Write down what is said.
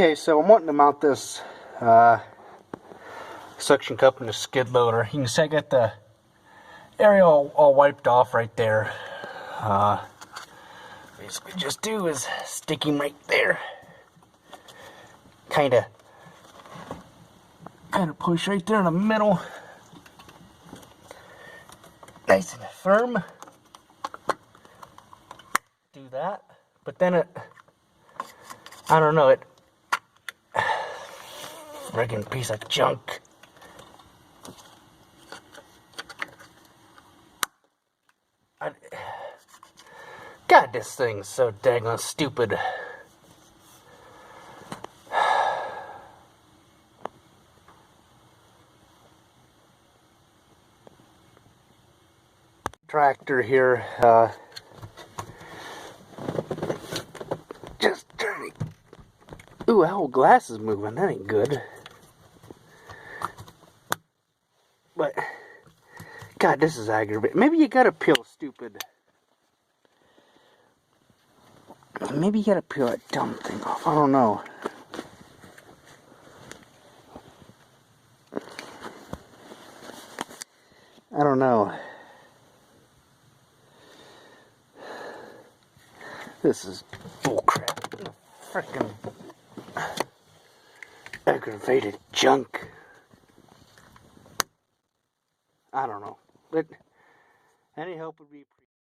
Okay, so I'm wanting to mount this suction cup in the skid loader. You can see I got the area all wiped off right there. Basically just do is stick him right there. Kind of push right there in the middle. Nice and firm. Do that. But then I don't know, friggin' piece of junk. God, this thing's so daggone stupid. Tractor here, just turning. Ooh, that whole glass is moving. That ain't good. But, God, this is aggravating. Maybe you gotta peel stupid. Maybe you gotta peel that dumb thing off. I don't know. I don't know. This is bullcrap. Frickin' aggravated junk. I don't know. But any help would be appreciated.